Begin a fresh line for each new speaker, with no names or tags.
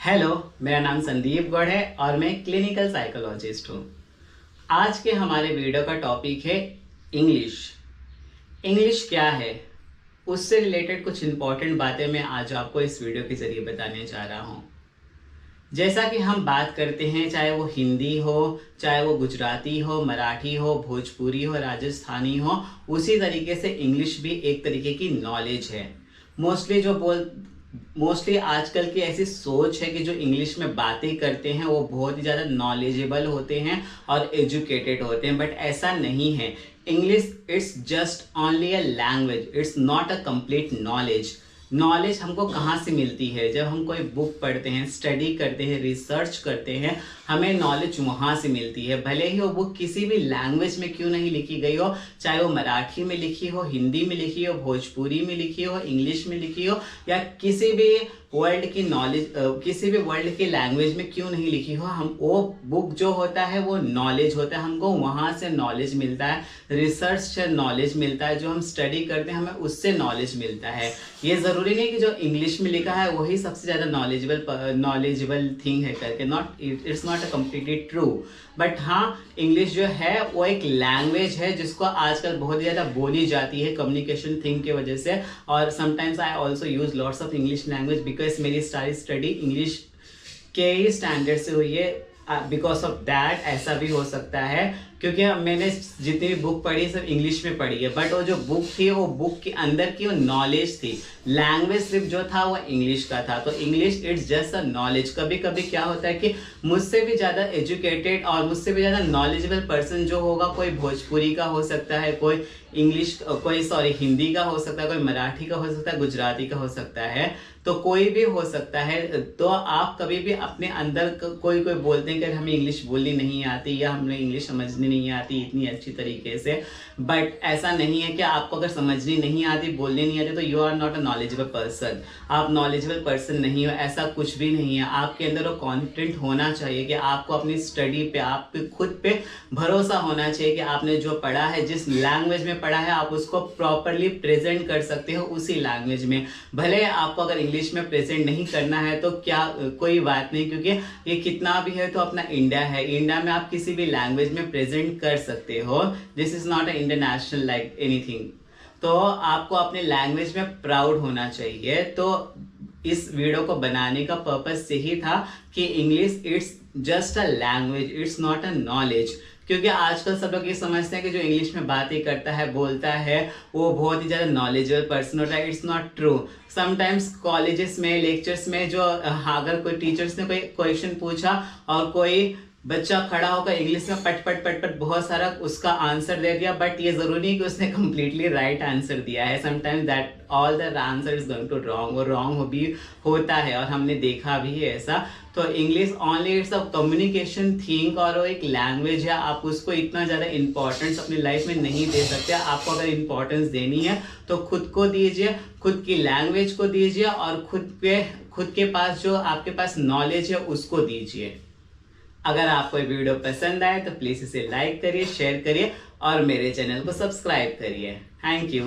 Hello, मेरा नाम संदीप गौड़ है और मैं क्लिनिकल साइकोलॉजिस्ट हूँ। आज के हमारे वीडियो का टॉपिक है इंग्लिश। इंग्लिश क्या है, उससे रिलेटेड कुछ इंपॉर्टेंट बातें मैं आज आपको इस वीडियो के ज़रिए बताने जा रहा हूँ। जैसा कि हम बात करते हैं, चाहे वो हिंदी हो, चाहे वो गुजराती हो, मराठी हो, भोजपुरी हो, राजस्थानी हो, उसी तरीके से इंग्लिश भी एक तरीके की नॉलेज है। मोस्टली आजकल की ऐसी सोच है कि जो इंग्लिश में बातें करते हैं वो बहुत ही ज़्यादा नॉलेजेबल होते हैं और एजुकेटेड होते हैं, बट ऐसा नहीं है। English it's just only a language, it's not a complete knowledge. Knowledge हमको कहाँ से मिलती है? जब हम कोई बुक पढ़ते हैं, स्टडी करते हैं, रिसर्च करते हैं, हमें नॉलेज वहाँ से मिलती है। भले ही वो बुक किसी भी लैंग्वेज में क्यों नहीं लिखी गई हो, चाहे वो मराठी में लिखी हो, हिंदी में लिखी हो, भोजपुरी में लिखी हो, इंग्लिश में लिखी हो, या किसी भी वर्ल्ड की नॉलेज, किसी भी वर्ल्ड की लैंग्वेज में क्यों नहीं लिखी हो, हम वो बुक जो होता है वो नॉलेज होता है। हमको वहाँ से नॉलेज मिलता है, रिसर्च से नॉलेज मिलता है, जो हम स्टडी करते हैं हमें उससे नॉलेज मिलता है। ये ज़रूरी नहीं कि जो इंग्लिश में लिखा है वही सबसे ज़्यादा नॉलेजेबल थिंग है करके, it's not a completely true. But हाँ, इंग्लिश जो है वो एक लैंग्वेज है जिसको आजकल बहुत ज़्यादा बोली जाती है कम्युनिकेशन थिंग की वजह से। और sometimes I also use lots of English language because मेरी सारी स्टडी इंग्लिश के ही स्टैंडर्ड से हुई है। बिकॉज ऑफ दैट ऐसा भी हो सकता है, क्योंकि मैंने जितनी भी बुक पढ़ी सब इंग्लिश में पढ़ी है, बट वो जो बुक थी वो बुक के अंदर की वो नॉलेज थी। लैंग्वेज सिर्फ जो था वो इंग्लिश का था। तो English it's just a knowledge. कभी कभी क्या होता है कि मुझसे भी ज़्यादा एजुकेटेड और मुझसे भी ज़्यादा नॉलेजेबल पर्सन जो होगा, कोई भोजपुरी का हो सकता है, कोई हिंदी का हो सकता है, कोई मराठी का हो सकता है, गुजराती का हो सकता है, तो कोई भी हो सकता है। तो आप कभी भी अपने अंदर कोई बोलते हैं कि हमें इंग्लिश बोलनी नहीं आती या हमें इंग्लिश समझनी नहीं आती इतनी अच्छी तरीके से, बट ऐसा नहीं है कि आपको अगर समझनी नहीं आती, बोलनी नहीं आती, तो you are not a knowledgeable person. आप नॉलेजेबल पर्सन नहीं हो, ऐसा कुछ भी नहीं है। आपके अंदर वो कॉन्फिडेंट होना चाहिए कि आपको अपनी स्टडी पे, आप पे खुद पे भरोसा होना चाहिए कि आपने जो पढ़ा है, जिस लैंग्वेज में पढ़ा है, आप उसको प्रॉपरली प्रेजेंट कर सकते हो उसी लैंग्वेज में। भले आपको अगर इंग्लिश में प्रेजेंट नहीं करना है तो क्या, कोई बात नहीं, क्योंकि ये कितना भी है तो अपना इंडिया है। इंडिया में आप किसी भी लैंग्वेज में प्रेजेंट कर सकते हो। This is not a international like anything. तो आपको अपने लैंग्वेज में प्राउड होना चाहिए। तो इस वीडियो को बनाने का पर्पस यही था कि English it's just a language, it's not a knowledge. क्योंकि आजकल सब लोग ये समझते हैं कि जो इंग्लिश में बातें करता है, बोलता है, वो बहुत ही ज़्यादा नॉलेजेबल पर्सन होता है। It's not true. Sometimes colleges में, लेक्चर्स में, जो अगर कोई टीचर्स ने कोई क्वेश्चन पूछा और कोई बच्चा खड़ा होकर इंग्लिश में पट पट पट पट बहुत सारा उसका आंसर दे दिया, बट ये जरूरी नहीं कि उसने कंप्लीटली राइट आंसर दिया है। Sometimes that all the answer is going to wrong, वो रॉन्ग भी होता है और हमने देखा भी है ऐसा। तो English only it's a communication thing और वो एक लैंग्वेज है। आप उसको इतना ज़्यादा इंपॉर्टेंस अपनी लाइफ में नहीं दे सकते। आपको अगर इंपॉर्टेंस देनी है तो खुद को दीजिए, खुद की लैंग्वेज को दीजिए और खुद के पास जो आपके पास नॉलेज है उसको दीजिए। अगर आपको ये वीडियो पसंद आए तो प्लीज़ इसे लाइक करिए, शेयर करिए और मेरे चैनल को सब्सक्राइब करिए। Thank you.